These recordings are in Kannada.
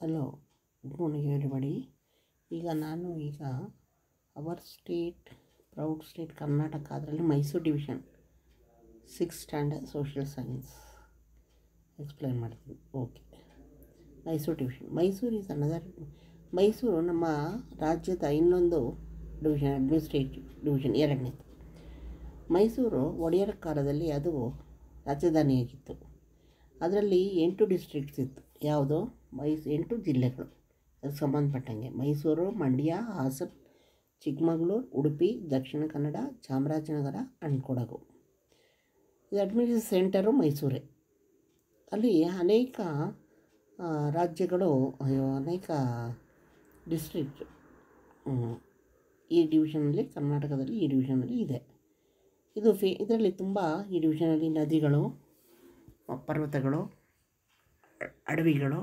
Hello, good morning everybody. ಈಗ our state proud state Karnataka, ಅದರಲ್ಲಿ Mysuru division 6th standard social science explain ಮಾಡ್ತೀನಿ. Okay, Mysuru division. ಮೈಸೂರು ನಮ್ಮ ರಾಜ್ಯದ ಇನ್ನೊಂದು ಡಿವಿಷನ್, ಅಡ್ಮಿನಿಸ್ಟ್ರೇಟಿವ್ ಡಿವಿಷನ್, ಎರಡನೇದು. ಮೈಸೂರು ಒಡೆಯರ ಕಾಲದಲ್ಲಿ ಅದು ರಾಜಧಾನಿಯಾಗಿತ್ತು. ಅದರಲ್ಲಿ 8 ಡಿಸ್ಟ್ರಿಕ್ಟ್ಸ್ ಇತ್ತು. ಯಾವುದು? 8 ಜಿಲ್ಲೆಗಳು ಅದಕ್ಕೆ ಸಂಬಂಧಪಟ್ಟಂಗೆ: ಮೈಸೂರು, ಮಂಡ್ಯ, ಹಾಸನ, ಚಿಕ್ಕಮಗಳೂರು, ಉಡುಪಿ, ದಕ್ಷಿಣ ಕನ್ನಡ, ಚಾಮರಾಜನಗರ ಆ್ಯಂಡ್ ಕೊಡಗು. ಇದು ಅಡ್ಮಿನಿಸ್ಟ್ರೇಷನ್ ಸೆಂಟರು ಮೈಸೂರೇ. ಅಲ್ಲಿ ಅನೇಕ ರಾಜ್ಯಗಳು, ಅನೇಕ ಡಿಸ್ಟ್ರಿಕ್ಟ್ ಈ ಡಿವಿಷನಲ್ಲಿ, ಕರ್ನಾಟಕದಲ್ಲಿ ಈ ಡಿವಿಷನಲ್ಲಿ ಇದೆ. ಇದರಲ್ಲಿ ತುಂಬ ಈ ಡಿವಿಷನಲ್ಲಿ ನದಿಗಳು, ಪರ್ವತಗಳು, ಅಡವಿಗಳು,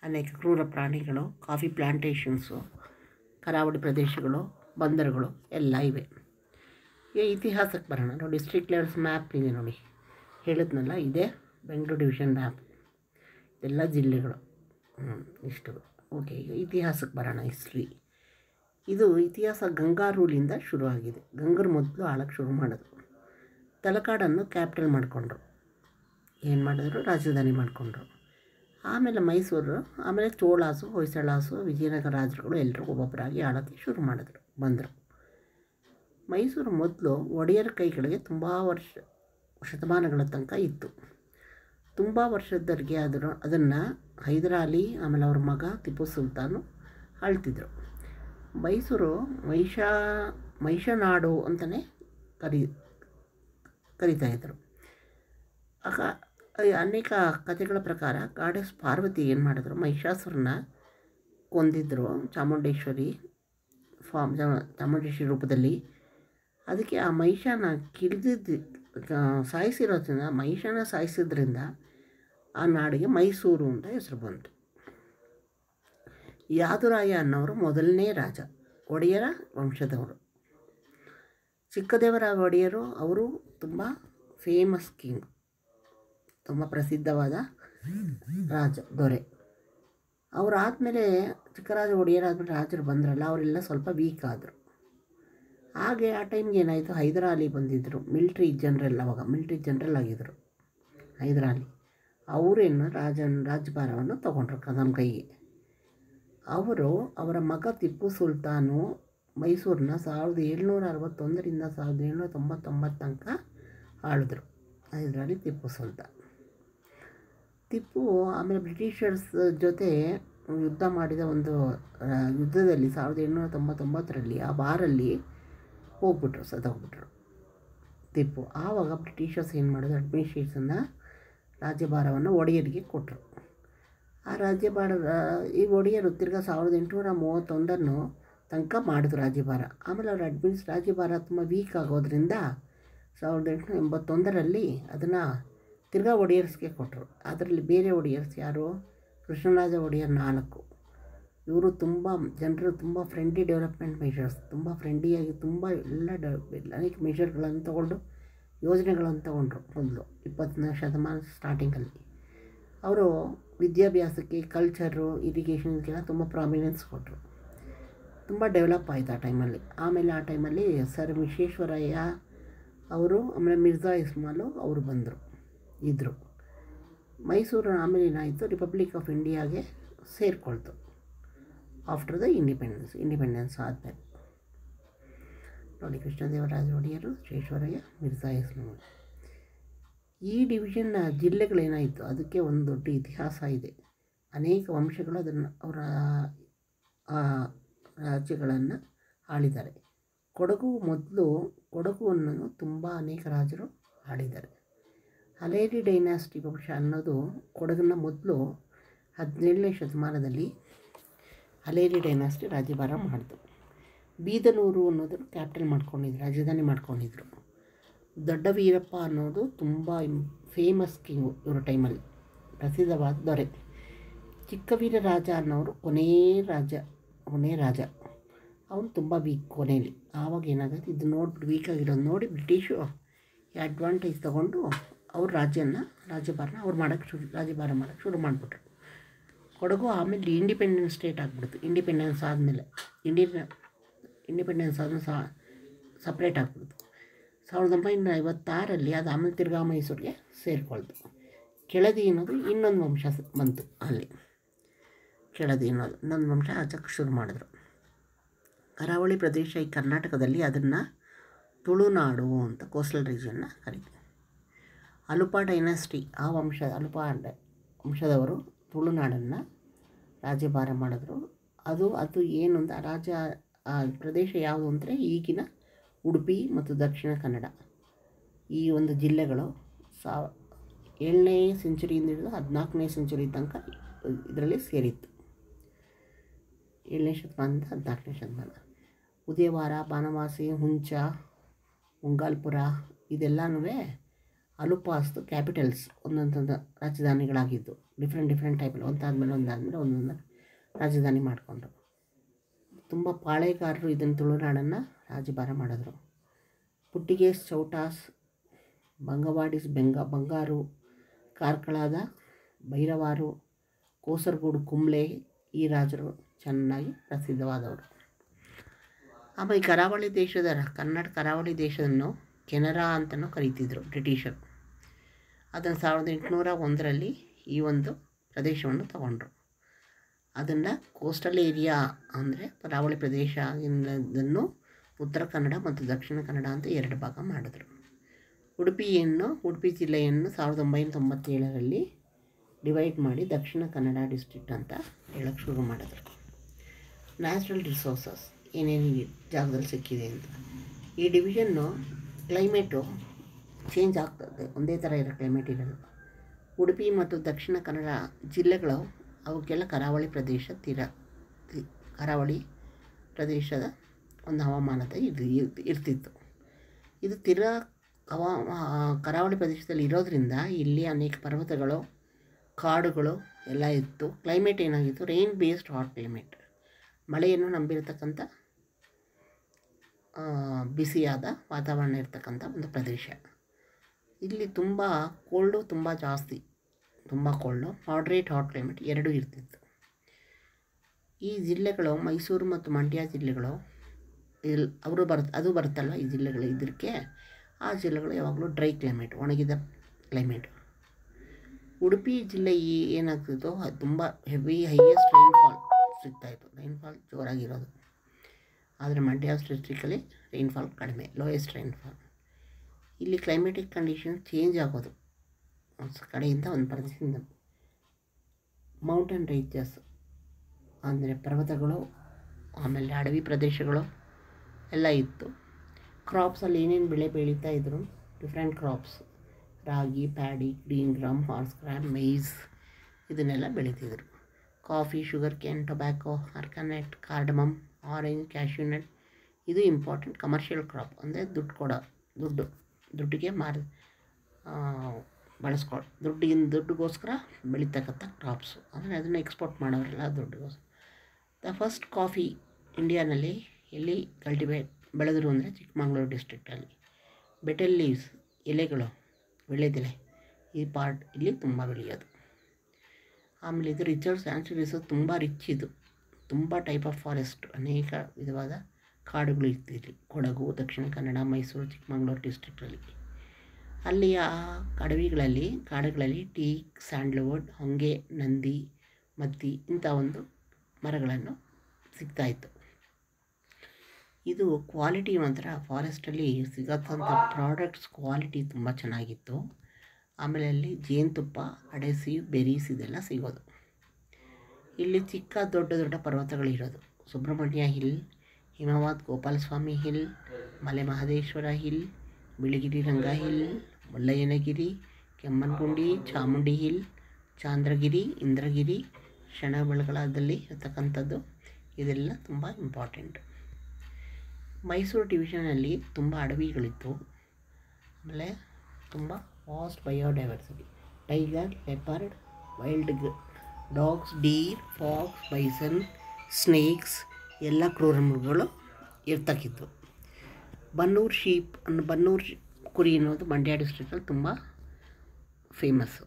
ಅನೇಕ ಕ್ರೂರ ಪ್ರಾಣಿಗಳು, ಕಾಫಿ ಪ್ಲ್ಯಾಂಟೇಷನ್ಸು, ಕರಾವಳಿ ಪ್ರದೇಶಗಳು, ಬಂದರುಗಳು ಎಲ್ಲ ಇವೆ. ಈಗ ಇತಿಹಾಸಕ್ಕೆ ಬರೋಣ. ನೋಡಿ, ಡಿಸ್ಟ್ರಿಕ್ಟ್ ಲೆವೆಲ್ಸ್ ಮ್ಯಾಪ್ ಇದೆ ನೋಡಿ, ಹೇಳಿದ್ನಲ್ಲ, ಇದೇ ಬೆಂಗಳೂರು ಡಿವಿಷನ್ ಮ್ಯಾಪ್. ಎಲ್ಲ ಜಿಲ್ಲೆಗಳು ಇಷ್ಟು. ಓಕೆ, ಈಗ ಇತಿಹಾಸಕ್ಕೆ ಬರೋಣ. ಇತಿಹಾಸ ಗಂಗಾ ರೂಲಿಂದ ಶುರುವಾಗಿದೆ. ಗಂಗರು ಮೊದಲು ಆಳಕ್ಕೆ ಶುರು ಮಾಡಿದ್ರು. ತಲಕಾಡನ್ನು ಕ್ಯಾಪಿಟಲ್ ಮಾಡಿಕೊಂಡ್ರು. ಏನು ಮಾಡಿದ್ರು? ರಾಜಧಾನಿ ಮಾಡಿಕೊಂಡ್ರು. ಆಮೇಲೆ ಮೈಸೂರು, ಆಮೇಲೆ ಚೋಳಾಸು, ಹೊಯ್ಸಳಾಸು, ವಿಜಯನಗರ ರಾಜರುಗಳು ಎಲ್ಲರೂ ಒಬ್ಬೊಬ್ಬರಾಗಿ ಆಳೋಕ್ಕೆ ಶುರು ಬಂದರು. ಮೈಸೂರು ಮೊದಲು ಒಡೆಯರ ಕೈಗಳಿಗೆ ತುಂಬ ಶತಮಾನಗಳ ತನಕ ಇತ್ತು. ತುಂಬ ವರ್ಷದವರೆಗೆ ಅದನ್ನು ಹೈದರಾಲಿ, ಆಮೇಲೆ ಅವ್ರ ಮಗ ಟಿಪ್ಪು ಸುಲ್ತಾನು ಆಳ್ತಿದ್ರು. ಮೈಸೂರು ಮಹಿಷನಾಡು ಅಂತಲೇ ಕರೀತಾಯಿದ್ರು. ಆಗ ಅನೇಕ ಕಥೆಗಳ ಪ್ರಕಾರ ಗಾಡೆಸ್ ಪಾರ್ವತಿ ಏನು ಮಾಡಿದ್ರು? ಮಹಿಷಾಸುರನ ಕೊಂದಿದ್ರು ಚಾಮುಂಡೇಶ್ವರಿ ರೂಪದಲ್ಲಿ. ಅದಕ್ಕೆ ಆ ಮಹಿಷನ ಸಾಯಿಸಿದ್ರಿಂದ ಆ ನಾಡಿಗೆ ಮೈಸೂರು ಅಂತ ಹೆಸರು ಬಂತು. ಯಾದುರಾಯ ಅನ್ನೋರು ಮೊದಲನೇ ರಾಜ, ಒಡೆಯರ ವಂಶದವರು. ಚಿಕ್ಕದೇವರಾಯ ಒಡೆಯರು, ಅವರು ತುಂಬ ಫೇಮಸ್ ಕಿಂಗ್, ತುಂಬ ಪ್ರಸಿದ್ಧವಾದ ದೊರೆ. ಅವರಾದಮೇಲೆ ಚಿಕ್ಕರಾಜ ಒಡೆಯರಾದಮೇಲೆ ರಾಜರು ಬಂದ್ರಲ್ಲ, ಅವರೆಲ್ಲ ಸ್ವಲ್ಪ ವೀಕ್ ಆದರು. ಹಾಗೆ ಆ ಟೈಮ್ಗೆ ಏನಾಯಿತು? ಹೈದರಾಲಿ ಬಂದಿದ್ದರು, ಮಿಲ್ಟ್ರಿ ಜನರಲ್ ಆಗಿದ್ದರು ಹೈದರಾಲಿ. ಅವರೇನು ರಾಜ್ಯಭಾರವನ್ನು ತಗೊಂಡ್ರು ನಮ್ಮ ಕೈಗೆ. ಅವರ ಮಗ ಟಿಪ್ಪು ಸುಲ್ತಾನು ಮೈಸೂರನ್ನ 1761ರಿಂದ 1799 ತನಕ ಆಳಿದ್ರು. ಹೈದರಾಲಿ ಟಿಪ್ಪು ಸುಲ್ತಾನ್. ಆಮೇಲೆ ಬ್ರಿಟಿಷರ್ಸ್ ಜೊತೆ ಯುದ್ಧ ಮಾಡಿದ ಒಂದು ಯುದ್ಧದಲ್ಲಿ 1799ರಲ್ಲಿ ಆ ಬಾರಲ್ಲಿ ಸತ್ತೋಗ್ಬಿಟ್ರು ಟಿಪ್ಪು. ಆವಾಗ ಬ್ರಿಟಿಷರ್ಸ್ ಏನು ಮಾಡಿದ್ರು? ಅಡ್ಮಿನಿಸ್ಟ್ರೇಷನ್ನ ರಾಜ್ಯಭಾರವನ್ನು ಒಡೆಯರಿಗೆ ಕೊಟ್ಟರು. ಆ ಈ ಒಡೆಯರು ತಿರ್ಗಾ 1831 ತನಕ ಮಾಡಿದ್ರು ರಾಜ್ಯಭಾರ. ಆಮೇಲೆ ಅವ್ರ ರಾಜ್ಯಭಾರ ತುಂಬ ವೀಕ್ ಆಗೋದ್ರಿಂದ 1881ರಲ್ಲಿ ಅದನ್ನು ತಿರ್ಗಾ ಒಡೆಯರ್ಸ್ಗೆ ಕೊಟ್ಟರು. ಅದರಲ್ಲಿ ಬೇರೆ ಒಡೆಯರ್ಸ್ ಯಾರು? ಕೃಷ್ಣರಾಜ ಒಡೆಯರ್ 4. ಇವರು ಜನರು ತುಂಬ ಫ್ರೆಂಡ್ಲಿ ಡೆವಲಪ್ಮೆಂಟ್ ಮೆಷರ್ಸ್, ತುಂಬ ಫ್ರೆಂಡ್ಲಿಯಾಗಿ ಅನೇಕ ಮೆಷರ್ಗಳನ್ನು ತಗೊಂಡು, ಯೋಜನೆಗಳನ್ನು ತಗೊಂಡ್ರು. ಮೊದಲು 20ನೇ ಶತಮಾನ ಸ್ಟಾರ್ಟಿಂಗಲ್ಲಿ ಅವರು ವಿದ್ಯಾಭ್ಯಾಸಕ್ಕೆ, ಕಲ್ಚರು, ಇರಿಗೇಷನ್ಗೆಲ್ಲ ತುಂಬ ಪ್ರಾಮಿನೆನ್ಸ್ ಕೊಟ್ಟರು. ತುಂಬ ಡೆವಲಪ್ ಆಯಿತು ಆ ಟೈಮಲ್ಲಿ. ಆಮೇಲೆ ಆ ಟೈಮಲ್ಲಿ ಸರ್ ವಿಶ್ವೇಶ್ವರಯ್ಯ ಅವರು, ಆಮೇಲೆ ಮಿರ್ಜಾ ಇಸ್ಮಾಲು ಅವರು ಇದ್ದರು. ಮೈಸೂರು ಆಮೇಲೆ ಏನಾಯಿತು? ರಿಪಬ್ಲಿಕ್ ಆಫ್ ಇಂಡಿಯಾಗೆ ಸೇರಿಕೊಳ್ತು ಆಫ್ಟರ್ ದ ಇಂಡಿಪೆಂಡೆನ್ಸ್ ಆದಮೇಲೆ. ನೋಡಿ, ಕೃಷ್ಣದೇವರಾಜ ಒಡೆಯರು, ವಿಶ್ವೇಶ್ವರಯ್ಯ, ಮಿರ್ಜಾ ಇಸ್ಮಾಲ್. ಈ ಡಿವಿಷನ್ನ ಜಿಲ್ಲೆಗಳೇನಾಯಿತು? ಅದಕ್ಕೆ ಒಂದು ದೊಡ್ಡ ಇತಿಹಾಸ ಇದೆ. ಅನೇಕ ವಂಶಗಳು ಅವರ ರಾಜ್ಯಗಳನ್ನು ಆಳಿದ್ದಾರೆ. ಕೊಡಗುವನ್ನು ತುಂಬ ಅನೇಕ ರಾಜರು ಆಳಿದ್ದಾರೆ. ಹಲೇರಿ ಡೈನಾಸ್ಟಿ ವಂಶ ಅನ್ನೋದು ಕೊಡಗನ್ನ ಮೊದಲು 17ನೇ ಶತಮಾನದಲ್ಲಿ ಹಲೇರಿ ಡೈನಾಸ್ಟಿ ರಾಜ್ಯಭಾರ ಮಾಡಿತು. ಬೀದನೂರು ಅನ್ನೋದನ್ನು ರಾಜಧಾನಿ ಮಾಡ್ಕೊಂಡಿದ್ರು. ದೊಡ್ಡ ವೀರಪ್ಪ ಅನ್ನೋದು ತುಂಬ ಫೇಮಸ್ ಕಿಂಗು ಇವರ ಟೈಮಲ್ಲಿ, ಪ್ರಸಿದ್ಧವಾದ ದೊರೆ. ಚಿಕ್ಕವೀರ ರಾಜ ಅನ್ನೋರು ಕೊನೆಯ ರಾಜ. ಅವನು ತುಂಬ ವೀಕ್ ಕೊನೆಯಲ್ಲಿ. ಆವಾಗ ಏನಾಗುತ್ತೆ? ಇದು ನೋಡ್ಬಿಟ್ಟು ವೀಕ್ ಆಗಿರೋದು ನೋಡಿ ಬ್ರಿಟಿಷು ಅಡ್ವಾಂಟೇಜ್ ತೊಗೊಂಡು ಅವ್ರ ರಾಜ್ಯಭಾರ ಮಾಡೋಕ್ಕೆ ಶುರು ಮಾಡಿಬಿಟ್ರು. ಕೊಡಗು ಆಮೇಲೆ ಇಂಡಿಪೆಂಡೆನ್ಸ್ ಸ್ಟೇಟ್ ಆಗಿಬಿಡ್ತು. ಇಂಡಿಪೆಂಡೆನ್ಸ್ ಆದಮೇಲೆ ಇಂಡಿಪೆಂಡೆನ್ಸ್ ಆದಮೇಲೆ ಸಪ್ರೇಟ್ ಆಗಿಬಿಡ್ತು 1956 ಅದು. ಆಮೇಲೆ ತಿರ್ಗಾ ಮೈಸೂರಿಗೆ ಸೇರಿಕೊಳ್ತು. ಕೆಳದಿ ಅನ್ನೋದು ಇನ್ನೊಂದು ವಂಶ ಬಂತು ಅಲ್ಲಿ. ಕೆಳದಿ ಅನ್ನೋದು ಇನ್ನೊಂದು ವಂಶ ಆಚಕ್ಕೆ ಶುರು ಮಾಡಿದ್ರು. ಕರಾವಳಿ ಪ್ರದೇಶ ಈ ಕರ್ನಾಟಕದಲ್ಲಿ ಅದನ್ನು ತುಳುನಾಡು ಅಂತ ಕೋಸ್ಟಲ್ ರೀಜನ್ನ ಕರೀತೀವಿ. ಅಲುಪ ಡೈನಾಸ್ಟಿ ಆ ಅಲುಪ ವಂಶದವರು ತುಳುನಾಡನ್ನು ರಾಜ್ಯಭಾರ ಮಾಡಿದ್ರು. ಅದು ಏನು ಅಂತ ಆ ಪ್ರದೇಶ ಯಾವುದು ಅಂದರೆ ಈಗಿನ ಉಡುಪಿ ಮತ್ತು ದಕ್ಷಿಣ ಕನ್ನಡ ಈ ಒಂದು ಜಿಲ್ಲೆಗಳು 7ನೇ ಸೆಂಚುರಿಯಿಂದ ಹಿಡಿದು 14ನೇ ಸೆಂಚುರಿ ತನಕ ಇದರಲ್ಲಿ ಸೇರಿತ್ತು. 7ನೇ ಶತಮಾನದಿಂದ 14ನೇ ಶತಮಾನ. ಉದಯವಾರ, ಬಾನವಾಸಿ, ಹುಂಚ, ಮುಂಗಾಲ್ಪುರ ಇದೆಲ್ಲನೂ ಅಲುಪಾಸ್ದು ಕ್ಯಾಪಿಟಲ್ಸ್, ಒಂದೊಂದು ರಾಜಧಾನಿಗಳಾಗಿದ್ದು. ಡಿಫ್ರೆಂಟ್ ಟೈಪಲ್ಲಿ ಒಂದೊಂದು ರಾಜಧಾನಿ ಮಾಡಿಕೊಂಡ್ರು. ತುಂಬ ಪಾಳೆಗಾರರು ಇದನ್ನು ತುಳುನಾಡನ್ನು ರಾಜ್ಯಭಾರ ಮಾಡಿದ್ರು. ಪುಟ್ಟಿಗೇಸ್, ಚೌಟಾಸ್, ಬಂಗವಾಡಿಸ್, ಬಂಗಾರು, ಕಾರ್ಕಳದ ಭೈರವಾರು, ಕೋಸರಗೂಡು, ಕುಂಬ್ಳೆ ಈ ರಾಜರು ಚೆನ್ನಾಗಿ ಪ್ರಸಿದ್ಧವಾದವರು. ಆಮೇಲೆ ಕರ್ನಾಟಕ ಕರಾವಳಿ ದೇಶವನ್ನು ಕೆನರಾ ಅಂತಲೂ ಕರೀತಿದ್ರು ಬ್ರಿಟಿಷರು. ಅದನ್ನು 1801 ಈ ಒಂದು ಪ್ರದೇಶವನ್ನು ತಗೊಂಡ್ರು. ಅದನ್ನು ಕೋಸ್ಟಲ್ ಏರಿಯಾ ಅಂದರೆ ಕರಾವಳಿ ಪ್ರದೇಶ ಇದನ್ನು ಉತ್ತರ ಕನ್ನಡ ಮತ್ತು ದಕ್ಷಿಣ ಕನ್ನಡ ಅಂತ 2 ಭಾಗ ಮಾಡಿದ್ರು. ಉಡುಪಿ ಜಿಲ್ಲೆಯನ್ನು 1997 ಡಿವೈಡ್ ಮಾಡಿ ದಕ್ಷಿಣ ಕನ್ನಡ ಡಿಸ್ಟ್ರಿಕ್ಟ್ ಅಂತ ಹೇಳಕ್ಕೆ ಶುರು ಮಾಡಿದ್ರು. ನ್ಯಾಚುರಲ್ ರಿಸೋರ್ಸಸ್ ಏನೇನು ಈ ಜಾಗದಲ್ಲಿ ಸಿಕ್ಕಿದೆ ಅಂತ. ಈ ಡಿವಿಷನ್ನು ಕ್ಲೈಮೇಟು ಚೇಂಜ್ ಆಗ್ತದೆ, ಒಂದೇ ಥರ ಇರೋ ಕ್ಲೈಮೇಟ್ ಇರೋದು. ಉಡುಪಿ ಮತ್ತು ದಕ್ಷಿಣ ಕನ್ನಡ ಜಿಲ್ಲೆಗಳು ಅವಕ್ಕೆಲ್ಲ ಕರಾವಳಿ ಪ್ರದೇಶದ ಒಂದು ಹವಾಮಾನದ ಇರ್ತಿತ್ತು. ಇದು ಕರಾವಳಿ ಪ್ರದೇಶದಲ್ಲಿ ಇರೋದರಿಂದ ಇಲ್ಲಿ ಅನೇಕ ಪರ್ವತಗಳು, ಕಾಡುಗಳು ಎಲ್ಲ ಇತ್ತು. ಕ್ಲೈಮೇಟ್ ಏನಾಗಿತ್ತು, ರೈನ್ ಬೇಸ್ಡ್ ಹಾಟ್ ಕ್ಲೈಮೇಟ್, ಮಳೆಯನ್ನು ನಂಬಿರತಕ್ಕಂಥ ಬಿಸಿಯಾದ ವಾತಾವರಣ ಇರ್ತಕ್ಕಂಥ ಒಂದು ಪ್ರದೇಶ. ಇಲ್ಲಿ ತುಂಬ ಕೋಲ್ಡು, ತುಂಬ ಜಾಸ್ತಿ, ತುಂಬ ಕೋಲ್ಡು, ಮಾಡ್ರೇಟ್ ಹಾಟ್ ಕ್ಲೈಮೇಟ್ ಎರಡೂ ಇರ್ತಿತ್ತು. ಈ ಜಿಲ್ಲೆಗಳು ಮೈಸೂರು ಮತ್ತು ಮಂಡ್ಯ ಜಿಲ್ಲೆಗಳು ಅದು ಬರುತ್ತಲ್ವ ಈ ಜಿಲ್ಲೆಗಳು, ಇದಕ್ಕೆ ಆ ಜಿಲ್ಲೆಗಳು ಯಾವಾಗಲೂ ಡ್ರೈ ಕ್ಲೈಮೇಟ್, ಒಣಗಿದ ಕ್ಲೈಮೇಟ್. ಉಡುಪಿ ಜಿಲ್ಲೆ ಏನಾಗ್ತಿತ್ತು, ತುಂಬ ಹೈಯೆಸ್ಟ್ ರೈನ್ಫಾಲ್ ಸಿಗ್ತಾಯಿತ್ತು, ರೈನ್ಫಾಲ್ ಜೋರಾಗಿರೋದು. ಆದರೆ ಮಂಡ್ಯ ಡಿಸ್ಟ್ರಿಕ್ಟಲ್ಲಿ ರೈನ್ಫಾಲ್ ಕಡಿಮೆ, ಲೋಯೆಸ್ಟ್ ರೈನ್ಫಾಲ್. ಇಲ್ಲಿ ಕ್ಲೈಮೇಟಿಕ್ ಕಂಡೀಷನ್ ಚೇಂಜ್ ಆಗೋದು ಒಂದು ಕಡೆಯಿಂದ ಒಂದು ಪ್ರದೇಶದಿಂದ. ಮೌಂಟೇನ್ ರೇಂಜಸ್ ಅಂದರೆ ಪರ್ವತಗಳು, ಆಮೇಲೆ ಅಡವಿ ಪ್ರದೇಶಗಳು ಎಲ್ಲ ಇತ್ತು. ಕ್ರಾಪ್ಸಲ್ಲಿ ಏನೇನು ಬೆಳೆ ಬೆಳೀತಾ ಇದ್ರು, different crops, ragi, paddy, green gram, horse gram, maize ಇದನ್ನೆಲ್ಲ ಬೆಳೀತಿದ್ರು. Coffee, sugar cane, tobacco, arecanut, cardamom, orange, cashewnut ಇದು ಇಂಪಾರ್ಟೆಂಟ್ ಕಮರ್ಷಿಯಲ್ ಕ್ರಾಪ್. ಅಂದರೆ ದುಡ್ಡಿಗೆ ದುಡ್ಡಿಗೋಸ್ಕರ ಬೆಳೀತಕ್ಕಂಥ ಕ್ರಾಪ್ಸು. ಅಂದರೆ ಅದನ್ನು ಎಕ್ಸ್ಪೋರ್ಟ್ ಮಾಡೋರೆಲ್ಲ ದುಡ್ಡಿಗೋಸ್ಕರ. ದ ಫಸ್ಟ್ ಕಾಫಿ ಇಂಡಿಯಾನಲ್ಲಿ ಎಲ್ಲಿ ಬೆಳೆದ್ರು ಅಂದರೆ ಚಿಕ್ಕಮಗಳೂರು ಡಿಸ್ಟ್ರಿಕ್ಟಲ್ಲಿ. ಬೆಟಲ್ ಲೀವ್ಸ್, ಎಲೆಗಳು, ವೀಳ್ಯದೆಲೆ ಈ ಪಾರ್ಟ್ ಇಲ್ಲಿ ತುಂಬ ಬೆಳೆಯೋದು. ಆಮೇಲೆ ಇದು ರಿಸೋರ್ಸ್ ತುಂಬ ರಿಚ್. ಇದು ತುಂಬ ಟೈಪ್ ಆಫ್ ಫಾರೆಸ್ಟ್, ಅನೇಕ ವಿಧವಾದ ಕಾಡುಗಳು ಇರ್ತಿದ್ವಿ ಕೊಡಗು, ದಕ್ಷಿಣ ಕನ್ನಡ, ಮೈಸೂರು, ಚಿಕ್ಕಮಗಳೂರು ಡಿಸ್ಟ್ರಿಕ್ಟಲ್ಲಿ. ಅಲ್ಲಿ ಆ ಕಾಡುಗಳಲ್ಲಿ ಟೀಕ್, ಸ್ಯಾಂಡಲ್ವುಡ್, ಹೊಂಗೆ, ನಂದಿ, ಮತ್ತಿ ಇಂಥ ಒಂದು ಮರಗಳನ್ನು ಸಿಗ್ತಾಯಿತ್ತು. ಇದು ಕ್ವಾಲಿಟಿ ಮಾತ್ರ ಫಾರೆಸ್ಟಲ್ಲಿ ಸಿಗೋಂಥ ಪ್ರಾಡಕ್ಟ್ಸ್ ಕ್ವಾಲಿಟಿ ತುಂಬ ಚೆನ್ನಾಗಿತ್ತು. ಆಮೇಲೆ ಅಲ್ಲಿ ಜೇನುತುಪ್ಪ, ಅಡೆಸಿವ್, ಬೆರೀಸ್ ಇದೆಲ್ಲ ಸಿಗೋದು. ಇಲ್ಲಿ ಚಿಕ್ಕ ದೊಡ್ಡ ಪರ್ವತಗಳಿರೋದು. Subrahmanya hill, Himavad Gopalaswamy hill, Male Mahadeshwara hill, Biligiri ರಂಗ ಹಿಲ್, ಮುಳ್ಳಯ್ಯನಗಿರಿ, ಕೆಮ್ಮಣ್ಣುಗುಂಡಿ, ಚಾಮುಂಡಿ ಹಿಲ್, ಚಾಂದ್ರಗಿರಿ, ಇಂದ್ರಗಿರಿ, ಶ್ರವಣಬೆಳಗೊಳದಲ್ಲಿ ಇರತಕ್ಕಂಥದ್ದು ಇದೆಲ್ಲ ತುಂಬ ಇಂಪಾರ್ಟೆಂಟ್. ಮೈಸೂರು ಡಿವಿಷನಲ್ಲಿ ತುಂಬ ಅಡವಿಗಳಿತ್ತು. ಆಮೇಲೆ ತುಂಬ vast biodiversity, tiger, leopard, wild dogs, deer, fox, bison, snakes ಎಲ್ಲ ಕ್ರೂರ ಮೃಗಗಳು ಇರ್ತಕ್ಕಿತ್ತು. ಬನ್ನೂರು ಕುರಿ ಅನ್ನೋದು ಮಂಡ್ಯ ಡಿಸ್ಟ್ರಿಕ್ಟಲ್ಲಿ ತುಂಬ ಫೇಮಸ್ಸು.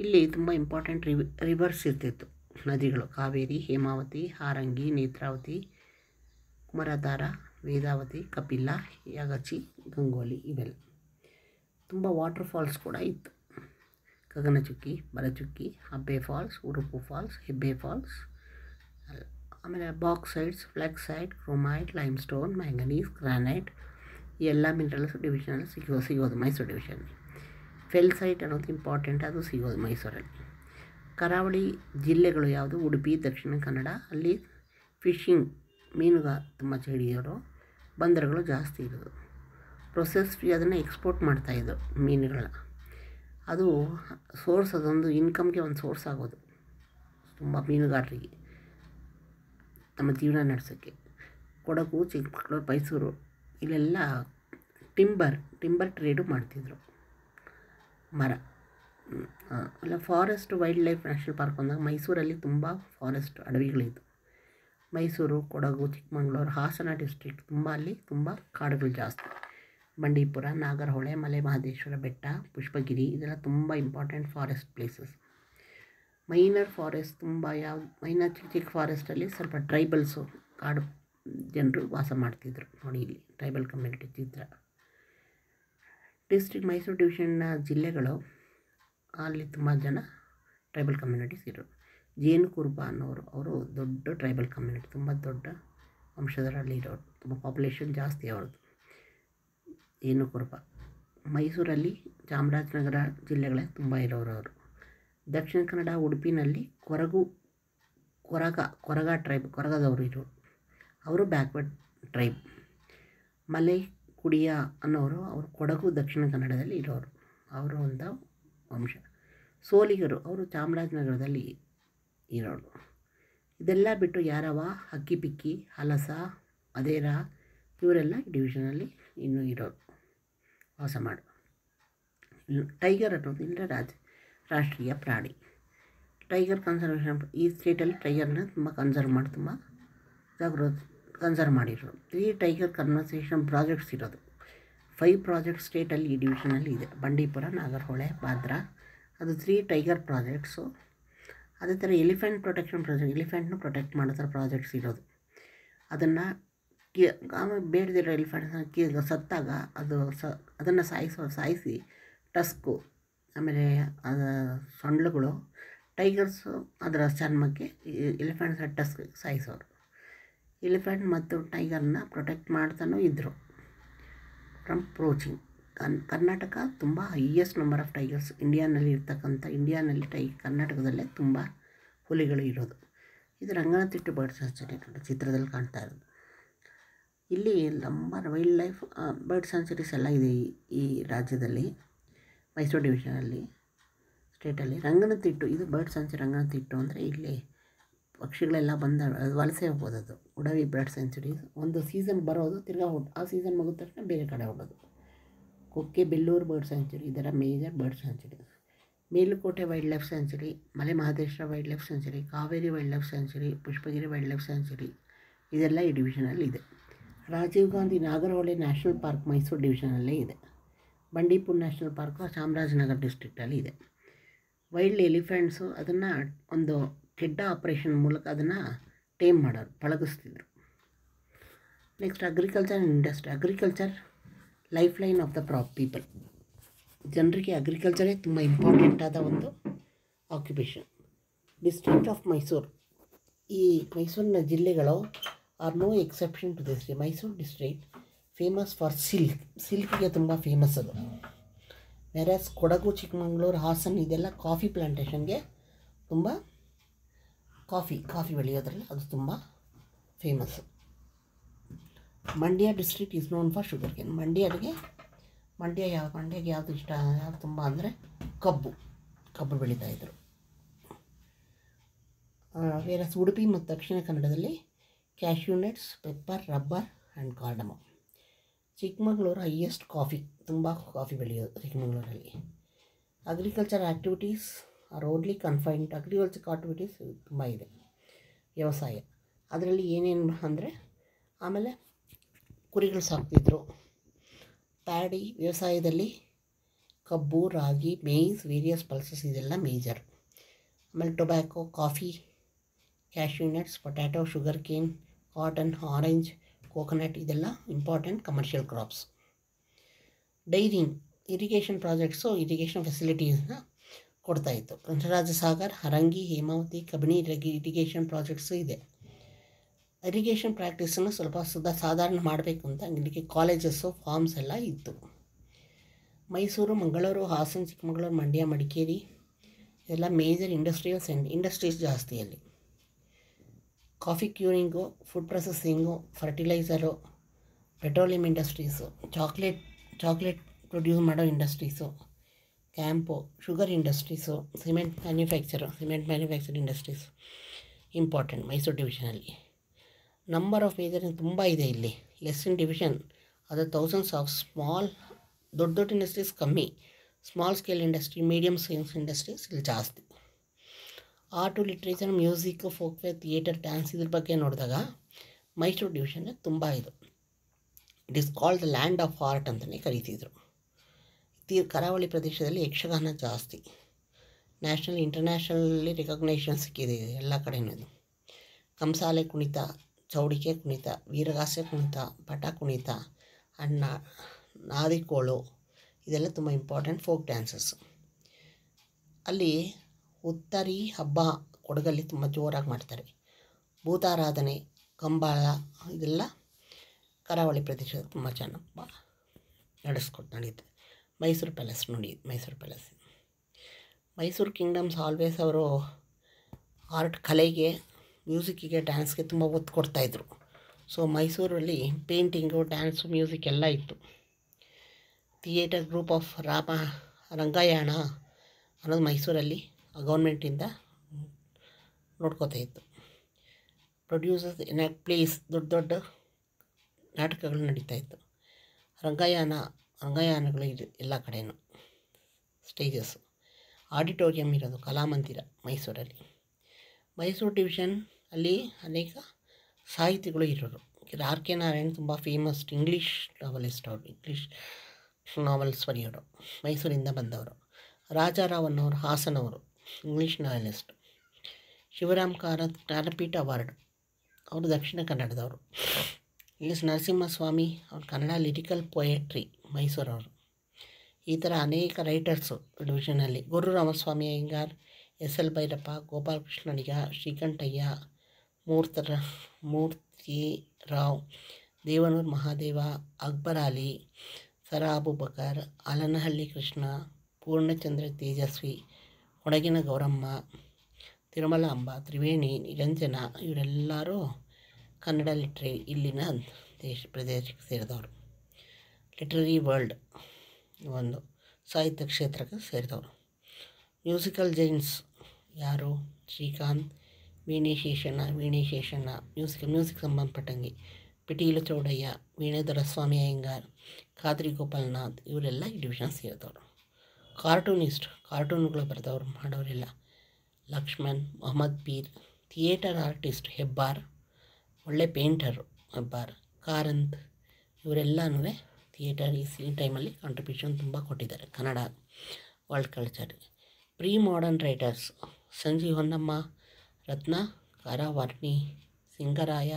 ಇಲ್ಲಿ ತುಂಬ ಇಂಪಾರ್ಟೆಂಟ್ ರಿವರ್ಸ್ ಇರ್ತಿತ್ತು. ನದಿಗಳು ಕಾವೇರಿ, ಹೇಮಾವತಿ, ಹಾರಂಗಿ, ನೇತ್ರಾವತಿ, ಕುಮಾರಧಾರ, ವೇದಾವತಿ, ಕಪಿಲಾ, ಯಾಗಚಿ, ಗಂಗೋಲಿ ಇವೆಲ್ಲ. ತುಂಬ ವಾಟರ್ ಫಾಲ್ಸ್ ಕೂಡ ಇತ್ತು. ಗಗನಚುಕ್ಕಿ, ಭರಚುಕ್ಕಿ, ಹಬ್ಬೆ ಫಾಲ್ಸ್, ಉಡುಪು ಫಾಲ್ಸ್, ಹೆಬ್ಬೆ ಫಾಲ್ಸ್, ಆಮೇಲೆ ಬಾಕ್ಸೈಡ್ಸ್, ಫ್ಲೆಕ್ಸೈಡ್, ಕ್ರೋಮೈಟ್, ಲೈಮ್ಸ್ಟೋನ್, ಮ್ಯಾಂಗನೀಸ್, ಗ್ರಾನೈಟ್ ಈ ಎಲ್ಲ ಮಿನರಲ್ಸ್ ಡಿವಿಷನಲ್ಲಿ ಸಿಗೋದು ಮೈಸೂರು ಡಿವಿಷನ್. ಫೆಲ್ಸೈಟ್ ಅನ್ನೋದು ಇಂಪಾರ್ಟೆಂಟ್, ಅದು ಸಿಗೋದು ಮೈಸೂರಲ್ಲಿ. ಕರಾವಳಿ ಜಿಲ್ಲೆಗಳು ಯಾವುದು? ಉಡುಪಿ, ದಕ್ಷಿಣ ಕನ್ನಡ. ಅಲ್ಲಿ ಫಿಶಿಂಗ್, ಮೀನುಗಾರ ತುಂಬ ಹಿಡಿಯೋರು, ಬಂದರುಗಳು ಜಾಸ್ತಿ ಇರೋದು. ಪ್ರೊಸೆಸ್ ಫೀ ಅದನ್ನು ಎಕ್ಸ್ಪೋರ್ಟ್ ಮಾಡ್ತಾಯಿದ್ರು ಮೀನುಗಳನ್ನ. ಅದು ಸೋರ್ಸ್, ಅದೊಂದು ಇನ್ಕಮ್ಗೆ ಒಂದು ಸೋರ್ಸ್ ಆಗೋದು ತುಂಬ ಮೀನುಗಾರರಿಗೆ ನಮ್ಮ ಜೀವನ ನಡೆಸೋಕ್ಕೆ. ಕೊಡಗು, ಚಿಕ್ಕಮಗಳೂರು, ಮೈಸೂರು ಇಲ್ಲೆಲ್ಲ ಟಿಂಬರ್ ಟ್ರೇಡು ಮಾಡ್ತಿದ್ರು. ಮರ ಅಲ್ಲ. Forest wild life national park ಅಂದಾಗ ಮೈಸೂರಲ್ಲಿ ತುಂಬ ಫಾರೆಸ್ಟ್ ಅಡವಿಗಳಿತ್ತು. ಮೈಸೂರು, ಕೊಡಗು, ಚಿಕ್ಕಮಗಳೂರು, ಹಾಸನ ಡಿಸ್ಟ್ರಿಕ್ಟ್ ತುಂಬ, ಅಲ್ಲಿ ತುಂಬ ಕಾಡುಗಳು ಜಾಸ್ತಿ. ಬಂಡೀಪುರ, ನಾಗರಹೊಳೆ, ಮಲೆ ಮಹದೇಶ್ವರ ಬೆಟ್ಟ, ಪುಷ್ಪಗಿರಿ ಇದೆಲ್ಲ ತುಂಬ important forest places. Minor forest ತುಂಬ ಮೈನರ್ ಚಿಕ್ಕ ಫಾರೆಸ್ಟಲ್ಲಿ ಸ್ವಲ್ಪ ಟ್ರೈಬಲ್ಸು, ಕಾಡು ಜನರು ವಾಸ ಮಾಡ್ತಿದ್ರು. ನೋಡಿ ಇಲ್ಲಿ ಟ್ರೈಬಲ್ ಕಮ್ಯುನಿಟಿ ಚಿತ್ರ. ಮೈಸೂರು ಡಿವಿಷನ್ನ ಜಿಲ್ಲೆಗಳು, ಅಲ್ಲಿ ತುಂಬ ಜನ ಟ್ರೈಬಲ್ ಕಮ್ಯುನಿಟೀಸ್ ಇರೋರು. ಜೇನು ಕುರುಬ ಅನ್ನೋರು, ಅವರು ದೊಡ್ಡ ಟ್ರೈಬಲ್ ಕಮ್ಯುನಿಟಿ, ತುಂಬ ದೊಡ್ಡ ವಂಶದರಲ್ಲಿ ಇರೋರು, ತುಂಬ ಪಾಪ್ಯುಲೇಷನ್ ಜಾಸ್ತಿ ಅವ್ರದ್ದು. ಜೇನು ಕುರುಬ ಮೈಸೂರಲ್ಲಿ, ಚಾಮರಾಜನಗರ ಜಿಲ್ಲೆಗಳೇ ತುಂಬ ಇರೋರು ಅವರು. ದಕ್ಷಿಣ ಕನ್ನಡ, ಉಡುಪಿನಲ್ಲಿ ಕೊರಗ ಟ್ರೈಬ್, ಕೊರಗದವರು ಇರೋರು, ಅವರು ಬ್ಯಾಕ್ವರ್ಡ್ ಟ್ರೈಬ್. ಮಲೆ ಕುಡಿಯ ಅನ್ನೋರು, ಅವರು ಕೊಡಗು, ದಕ್ಷಿಣ ಕನ್ನಡದಲ್ಲಿ ಇರೋರು, ಅವರು ಒಂದು ವಂಶ. ಸೋಲಿಗರು, ಅವರು ಚಾಮರಾಜನಗರದಲ್ಲಿ ಇರೋರು. ಇದೆಲ್ಲ ಬಿಟ್ಟು ಯಾರವ, ಹಕ್ಕಿಪಿಕ್ಕಿ, ಹಲಸ, ಅದೇರ ಇವರೆಲ್ಲ ಡಿವಿಷನಲ್ಲಿ ಇನ್ನೂ ಇರೋರು, ವಾಸ ಮಾಡು. ಟೈಗರ್ ಅನ್ನೋದು ಇಲ್ಲ ರಾಷ್ಟ್ರೀಯ ಪ್ರಾಣಿ. ಟೈಗರ್ ಕನ್ಸರ್ವೇಷನ್, ಈ ಸ್ಟೇಟಲ್ಲಿ ಟೈಗರ್ನ ತುಂಬ ಕನ್ಸರ್ವ್ ಮಾಡಿರೋದು. 3 ಟೈಗರ್ ಕನ್ಸರ್ವೇಷನ್ ಪ್ರಾಜೆಕ್ಟ್ಸ್ ಇರೋದು. 5 ಪ್ರಾಜೆಕ್ಟ್ ಸ್ಟೇಟಲ್ಲಿ ಈ ಡಿವಿಷನಲ್ಲಿ ಇದೆ. ಬಂಡೀಪುರ, ನಾಗರಹೊಳೆ, ಬಾದ್ರಾ, ಅದು 3 ಟೈಗರ್ ಪ್ರಾಜೆಕ್ಟ್ಸು. ಅದೇ ಥರ ಎಲಿಫೆಂಟ್ ಪ್ರೊಟೆಕ್ಷನ್ ಪ್ರಾಜೆಕ್ಟ್, ಎಲಿಫೆಂಟ್ನ ಪ್ರೊಟೆಕ್ಟ್ ಮಾಡೋ ಥರ ಪ್ರಾಜೆಕ್ಟ್ಸ್ ಇರೋದು. ಅದನ್ನು ಬೇಡದಿರೋ ಎಲಿಫೆಂಟ್ನ ಸತ್ತಾಗ ಅದನ್ನು ಸಾಯಿಸಿ ಟಸ್ಕು, ಆಮೇಲೆ ಸೊಂಡ್ಲುಗಳು, ಟೈಗರ್ಸು ಅದರ ಚರ್ಮಕ್ಕೆ ಎಲಿಫೆಂಟ್ಸ್ ಟಸ್ಕ್ ಸಾಯಿಸೋರು. ಎಲಿಫೆಂಟ್ ಮತ್ತು ಟೈಗರ್ನ ಪ್ರೊಟೆಕ್ಟ್ ಮಾಡ್ತಾನೂ ಇದ್ದರು ಫ್ರಮ್ ಪ್ರೋಚಿಂಗ್. ಕರ್ನಾಟಕ ತುಂಬ ಹೈಯೆಸ್ಟ್ ನಂಬರ್ ಆಫ್ ಟೈಗರ್ಸ್ ಇಂಡಿಯಾನಲ್ಲಿ ಕರ್ನಾಟಕದಲ್ಲೇ ತುಂಬ ಹುಲಿಗಳು ಇರೋದು. ಇದು ರಂಗನತಿಟ್ಟು ಬರ್ಡ್ ಸ್ಯಾಂಚುರಿ ಚಿತ್ರದಲ್ಲಿ ಕಾಣ್ತಾ ಇರೋದು. ಇಲ್ಲಿ ವೈಲ್ಡ್ ಲೈಫ್ ಬರ್ಡ್ ಸ್ಯಾಂಚುರೀಸ್ ಎಲ್ಲ ಇದೆ ಈ ರಾಜ್ಯದಲ್ಲಿ, ಮೈಸೂರು ಡಿವಿಷನಲ್ಲಿ, ಸ್ಟೇಟಲ್ಲಿ. ರಂಗನತಿಟ್ಟು, ಇದು ಬರ್ಡ್ ಸ್ಯಾಂಚುರಿ. ರಂಗನತಿಟ್ಟು ಅಂದರೆ ಇಲ್ಲಿ ಪಕ್ಷಿಗಳೆಲ್ಲ ವಲಸೆ ಹೋಗೋದು. ಅದು ಉಡವಿ ಬರ್ಡ್ ಸ್ಯಾಂಚುರಿ. ಒಂದು ಸೀಸನ್ ಬರೋದು, ತಿರ್ಗಾ ಆ ಸೀಸನ್ ಮುಗಿದ ತಕ್ಷಣ ಬೇರೆ ಕಡೆ ಹೋಗೋದು. ಕೊಕ್ಕೆ ಬೆಲ್ಲೂರು ಬರ್ಡ್ ಸ್ಯಾಂಚುರಿ ಇದರ major bird sanctuary. Melukote wild life sanctuary, Male Mahadeshwara wild life sanctuary, Kaveri wild life sanctuary, Pushpagiri wild life sanctuary ಇದೆಲ್ಲ ಈ ಡಿವಿಷನಲ್ಲಿ ಇದೆ. ರಾಜೀವ್ ಗಾಂಧಿ ನಾಗರಹೊಳೆ ನ್ಯಾಷನಲ್ ಪಾರ್ಕ್ ಮೈಸೂರು ಡಿವಿಷನಲ್ಲೇ ಇದೆ. ಬಂಡೀಪುರ ನ್ಯಾಷನಲ್ ಪಾರ್ಕು ಚಾಮರಾಜನಗರ ಡಿಸ್ಟ್ರಿಕ್ಟಲ್ಲಿ ಇದೆ. ವೈಲ್ಡ್ ಎಲಿಫೆಂಟ್ಸು ಅದನ್ನು ಒಂದು ಕೆಡ್ಡ ಆಪ್ರೇಷನ್ ಮೂಲಕ ಅದನ್ನು ಟೇಮ್ ಮಾಡೋರು, ಪಳಗಿಸ್ತಿದ್ರು. Next agriculture and industry. Agriculture life line of the people. ಜನರಿಗೆ ಅಗ್ರಿಕಲ್ಚರೇ ತುಂಬ ಇಂಪಾರ್ಟೆಂಟ್ ಆದ ಒಂದು ಆಕ್ಯುಪೇಷನ್. ಡಿಸ್ಟ್ರಿಕ್ಟ್ ಆಫ್ ಮೈಸೂರು, ಈ ಮೈಸೂರಿನ ಜಿಲ್ಲೆಗಳು are no exception to this. Mysuru district famous for ಸಿಲ್ಕ್ಗೆ ತುಂಬ ಫೇಮಸ್ ಅದು. ವೆರಸ್ ಕೊಡಗು, ಚಿಕ್ಕಮಗಳೂರು, ಹಾಸನ ಇದೆಲ್ಲ ಕಾಫಿ ಪ್ಲಾಂಟೇಷನ್ಗೆ ತುಂಬ ಕಾಫಿ ಬೆಳೆಯೋದ್ರಲ್ಲಿ ಅದು ತುಂಬ famous. Mandya district is known for sugar cane. ಮಂಡ್ಯಗೆ ಯಾವುದು ಇಷ್ಟ, ಯಾವುದು ತುಂಬ ಅಂದರೆ ಕಬ್ಬು ಬೆಳೀತಾಯಿದ್ರು. ವೇರಸ್ ಉಡುಪಿ ಮತ್ತು ದಕ್ಷಿಣ ಕನ್ನಡದಲ್ಲಿ cashew nuts, pepper, rubber and cardamom. Chikkamagaluru highest ತುಂಬ ಕಾಫಿ ಬೆಳೆಯೋದು ಚಿಕ್ಕಮಗಳೂರಲ್ಲಿ. Agriculture activities are only confined. Agriculture activities ತುಂಬ ಇದೆ. ವ್ಯವಸಾಯ ಅದರಲ್ಲಿ ಏನೇನು ಅಂದರೆ, ಆಮೇಲೆ ಕುರಿಗಳು ಸಾಕ್ತಿದ್ರು. ಪ್ಯಾಡಿ ವ್ಯವಸಾಯದಲ್ಲಿ ಕಬ್ಬು, ರಾಗಿ, ಮೇಯ್ಸ್, ವೇರಿಯಸ್ ಪಲ್ಸಸ್ ಇದೆಲ್ಲ ಮೇಜರ್. ಆಮೇಲೆ tobacco, coffee cashew nuts, potato, sugar cane, cotton, orange, coconut ಇದೆಲ್ಲ important commercial crops. Dairying, irrigation projects, irrigation ಫೆಸಿಲಿಟೀಸ್ನ ಕೊಡ್ತಾಯಿತ್ತು. ಕೃಷ್ಣರಾಜಸಾಗರ್, ಹರಂಗಿ, ಹೇಮಾವತಿ, ಕಬಿನಿ ಇರಿಗೇಷನ್ ಪ್ರಾಜೆಕ್ಟ್ಸು ಇದೆ. ಇರಿಗೇಷನ್ ಪ್ರಾಕ್ಟೀಸನ್ನು ಸ್ವಲ್ಪ ಸಾಧಾರಣ ಮಾಡಬೇಕು ಅಂತ ಇಲ್ಲಿಗೆ ಕಾಲೇಜಸ್ಸು, ಫಾರ್ಮ್ಸ್ ಎಲ್ಲ ಇತ್ತು. ಮೈಸೂರು, ಮಂಗಳೂರು, ಹಾಸನ, ಚಿಕ್ಕಮಗಳೂರು, ಮಂಡ್ಯ, ಮಡಿಕೇರಿ ಎಲ್ಲ ಮೇಜರ್ ಇಂಡಸ್ಟ್ರೀಸ್ ಜಾಸ್ತಿ ಅಲ್ಲಿ. Coffee curing, food processing, fertiliser, petroleum industries, chocolate produce ಮಾಡೋ industries, camp, sugar industries, cement manufacture industries important Mysuru ಡಿವಿಷನಲ್ಲಿ. ನಂಬರ್ ಆಫ್ ಮೇಜರ್ ತುಂಬ ಇದೆ ಇಲ್ಲಿ. ಲೆಸ್ ಇನ್ ಡಿವಿಷನ್ ಅದು ಥೌಸಂಡ್ಸ್ ಆಫ್ ಸ್ಮಾಲ್, ದೊಡ್ಡ ಇಂಡಸ್ಟ್ರೀಸ್ ಕಮ್ಮಿ, small scale industry, medium scale industries ಇಲ್ಲಿ ಜಾಸ್ತಿ. Art, literature, music, folk wear, theatre, dance ಇದ್ರ ಬಗ್ಗೆ ನೋಡಿದಾಗ ಮೈಸೂರು ಡಿವಿಷನ್ಗೆ ತುಂಬ ಇದು. It is called the land of art ಅಂತಲೇ ಕರೀತಿದ್ರು. ಕರಾವಳಿ ಪ್ರದೇಶದಲ್ಲಿ ಯಕ್ಷಗಾನ ಜಾಸ್ತಿ. ನ್ಯಾಷನಲ್ ಇಂಟರ್ನ್ಯಾಷನಲಿ ರೆಕಗ್ನೈಷನ್ ಸಿಕ್ಕಿದೆ ಎಲ್ಲ ಕಡೆಯೂ. ಇದು ಕಂಸಾಲೆ ಕುಣಿತ, ಚೌಡಿಕೆ ಕುಣಿತ, ವೀರಗಾಸೆ ಕುಣಿತ, ಪಟ ಕುಣಿತ, ಅಣ್ಣ ನಾದಿಕೋಳು ಇದೆಲ್ಲ ತುಂಬ ಇಂಪಾರ್ಟೆಂಟ್ ಫೋಕ್ ಡ್ಯಾನ್ಸಸ್. ಅಲ್ಲಿ ಉತ್ತರಿ ಹಬ್ಬ ಕೊಡಗಲ್ಲಿ ತುಂಬ ಜೋರಾಗಿ ಮಾಡ್ತಾರೆ. ಭೂತಾರಾಧನೆ, ಕಂಬಳ ಇದೆಲ್ಲ ಕರಾವಳಿ ಪ್ರದೇಶದ ತುಂಬ ಚೆನ್ನಾಗಿ ನಡೀತದೆ. ಮೈಸೂರು ಪ್ಯಾಲೇಸ್ ನೋಡಿ, ಮೈಸೂರು ಕಿಂಗ್ಡಮ್ಸ್ ಆಲ್ವೇಸ್ ಅವರು ಆರ್ಟ್, ಕಲೆಗೆ, ಮ್ಯೂಸಿಕ್ಕಿಗೆ, ಡ್ಯಾನ್ಸ್ಗೆ ತುಂಬ ಒತ್ತು ಕೊಡ್ತಾಯಿದ್ರು. ಸೊ ಮೈಸೂರಲ್ಲಿ ಪೇಂಟಿಂಗು, ಡ್ಯಾನ್ಸು, ಮ್ಯೂಸಿಕ್ ಎಲ್ಲ ಇತ್ತು. ಥಿಯೇಟರ್ ಗ್ರೂಪ್ ಆಫ್ ರಂಗಾಯಣ ಅನ್ನೋದು ಮೈಸೂರಲ್ಲಿ ಗೌರ್ಮೆಂಟಿಂದ ನೋಡ್ಕೋತಾ ಇತ್ತು. ಪ್ರೊಡ್ಯೂಸರ್ಸ್ ಪ್ಲೇಸ್, ದೊಡ್ಡ ನಾಟಕಗಳು ನಡೀತಾಯಿತ್ತು. ರಂಗಾಯಣಗಳು ಇದು ಎಲ್ಲ ಕಡೆಯೂ. ಸ್ಟೇಜಸ್ಸು, ಆಡಿಟೋರಿಯಂ ಇರೋದು, ಕಲಾಮಂದಿರ ಮೈಸೂರಲ್ಲಿ. ಮೈಸೂರು ಡಿವಿಷನ್ ಅಲ್ಲಿ ಅನೇಕ ಸಾಹಿತಿಗಳು ಇರೋರು. ಆರ್ ಕೆ ನಾರಾಯಣ್ ತುಂಬ ಫೇಮಸ್ ಇಂಗ್ಲೀಷ್ ನಾವಲಿಸ್ಟ್ ಅವರು, ಇಂಗ್ಲೀಷ್ ನಾವೆಲ್ಸ್ ಬರೆಯೋರು, ಮೈಸೂರಿಂದ ಬಂದವರು. ರಾಜಾರಾವ್ ಅನ್ನೋರು ಹಾಸನವರು, English novelist. Shivaram Jnanpith award, ಅವರು ದಕ್ಷಿಣ ಕನ್ನಡದವರು. ಎಸ್ ನರಸಿಂಹಸ್ವಾಮಿ ಅವ್ರು ಕನ್ನಡ ಲಿರಿಕಲ್ ಪೊಯೆಟ್ರಿ, ಮೈಸೂರವರು. ಈ ಥರ ಅನೇಕ ರೈಟರ್ಸು ಡಿವಿಷನಲ್ಲಿ. ಗುರು ರಾಮಸ್ವಾಮಿ ಅಯ್ಯಂಗಾರ್, ಎಸ್ ಎಲ್ ಭೈರಪ್ಪ, ಗೋಪಾಲಕೃಷ್ಣ ಅಡಿಗ, ಶ್ರೀಕಂಠಯ್ಯ, ಮೂರ್ತಿರಾವ್, ದೇವನೂರು ಮಹಾದೇವ, ಅಕ್ಬರ್ ಅಲಿ, ಸರ ಅಬೂಬಕರ್, ಆಲನಹಳ್ಳಿ ಕೃಷ್ಣ, ಪೂರ್ಣಚಂದ್ರ ತೇಜಸ್ವಿ, ಕೊಡಗಿನ ಗೌರಮ್ಮ, ತಿರುಮಲಾಂಬ, ತ್ರಿವೇಣಿ, ನಿರಂಜನ ಇವರೆಲ್ಲರೂ ಕನ್ನಡ ಇಲ್ಲಿನ ಪ್ರದೇಶಕ್ಕೆ ಸೇರಿದವರು. ಲಿಟ್ರರಿ ವರ್ಲ್ಡ್ ಒಂದು ಸಾಹಿತ್ಯ ಕ್ಷೇತ್ರಕ್ಕೆ ಸೇರಿದವರು. ಮ್ಯೂಸಿಕಲ್ ಜೈನ್ಸ್ ಯಾರು? ಶ್ರೀಕಾಂತ್, ವೀಣೇಶೇಷಣ್ಣ, ಮ್ಯೂಸಿಕ್ ಸಂಬಂಧಪಟ್ಟಂಗೆ. ಪಿಟೀಲು ಚೌಡಯ್ಯ, ವೀಣೇಧರ ಸ್ವಾಮಿ ಅಯ್ಯಂಗಾರ್, ಖಾದ್ರಿ ಗೋಪಾಲನಾಥ್ ಇವರೆಲ್ಲ ಈ ಡಿವಿಷನ್ ಸೇರಿದವರು. ಕಾರ್ಟೂನ್ಗಳು ಬರೆದವರು ಮಾಡೋರೆಲ್ಲ ಲಕ್ಷ್ಮಣ್, ಮೊಹಮ್ಮದ್ ಪೀರ್. ಥಿಯೇಟರ್ ಆರ್ಟಿಸ್ಟ್ ಹೆಬ್ಬಾರ್, ಒಳ್ಳೆ ಪೇಂಟರು ಹೆಬ್ಬಾರ್. ಕಾರಂತ್ ಇವರೆಲ್ಲನೂ ಥಿಯೇಟರ್ ಈ ಟೈಮಲ್ಲಿ ಕಾಂಟ್ರಿಬ್ಯೂಷನ್ ತುಂಬ ಕೊಟ್ಟಿದ್ದಾರೆ ಕನ್ನಡ ವರ್ಲ್ಡ್ ಕಲ್ಚರ್ಗೆ. Pre modern writers Sanjeev Honnamma, Ratnakara Varni, Singaraya,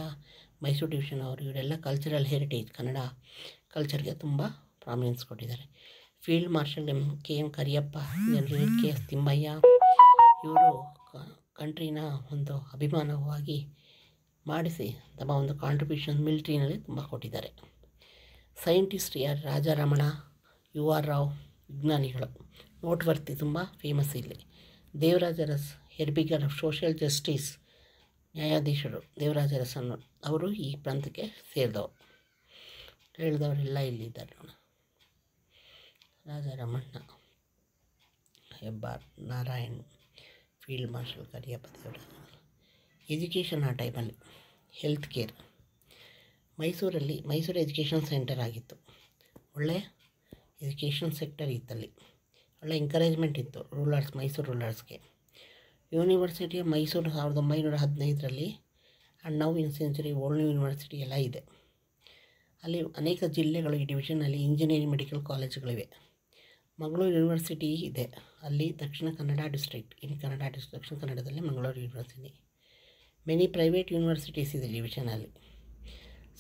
Mysuru division ಅವರು ಇವರೆಲ್ಲ ಕಲ್ಚರಲ್ ಹೆರಿಟೇಜ್, ಕನ್ನಡ ಕಲ್ಚರ್ಗೆ ತುಂಬ ಪ್ರಾಮಿನೆನ್ಸ್ ಕೊಟ್ಟಿದ್ದಾರೆ. Field marshal K M Cariappa, general K S Thimayya ಇವರು ಕಂಟ್ರಿನ ಒಂದು ಅಭಿಮಾನವಾಗಿ ಮಾಡಿಸಿ ತಮ್ಮ ಒಂದು ಕಾಂಟ್ರಿಬ್ಯೂಷನ್ ಮಿಲಿಟ್ರಿನಲ್ಲಿ ತುಂಬ ಕೊಟ್ಟಿದ್ದಾರೆ. ಸೈಂಟಿಸ್ಟ್ ಯಾರು? ರಾಜಾರಮಣ, ಯು ಆರ್ ರಾವ್, ವಿಜ್ಞಾನಿಗಳು. ನೋಟ್ವರ್ತಿ ತುಂಬ ಫೇಮಸ್ ಇಲ್ಲಿ. Devaraja Aras, harbinger of social justice, ನ್ಯಾಯಾಧೀಶರು ದೇವರಾಜ ಅರಸ್ ಅನ್ನೋರು, ಅವರು ಈ ಪ್ರಾಂತಕ್ಕೆ ಸೇರಿದವರು. ಹೇಳಿದವರೆಲ್ಲ ಇಲ್ಲಿದ್ದಾರೆ ನೋಡಿ. Raja Ramanna, Hebbar, Narayan, field marshal Cariappa, Devaraja. Education ಆ ಟೈಮಲ್ಲಿ health care. Mysuru education centre ಆಗಿತ್ತು. ಒಳ್ಳೆ ಎಜುಕೇಷನ್ ಸೆಕ್ಟರ್ ಇತ್ತಲ್ಲಿ. ಒಳ್ಳೆ ಎಂಕರೇಜ್ಮೆಂಟ್ ಇತ್ತು ಮೈಸೂರು ರೂಲರ್ಸ್ಗೆ. University of Mysuru 1915 and now in century old university ಎಲ್ಲ ಇದೆ. ಅಲ್ಲಿ ಅನೇಕ ಜಿಲ್ಲೆಗಳು ಈ ಡಿವಿಷನಲ್ಲಿ ಇಂಜಿನಿಯರಿಂಗ್ ಮೆಡಿಕಲ್ ಕಾಲೇಜುಗಳಿವೆ. ಮಂಗಳೂರು ಯೂನಿವರ್ಸಿಟಿ ಇದೆ, ಅಲ್ಲಿ ದಕ್ಷಿಣ ಕನ್ನಡ ಡಿಸ್ಟ್ರಿಕ್ಟ್ ದಕ್ಷಿಣ ಕನ್ನಡದಲ್ಲಿ Mangaluru university. Many private universities ಇದೆ ಡಿವಿಷನಲ್ಲಿ.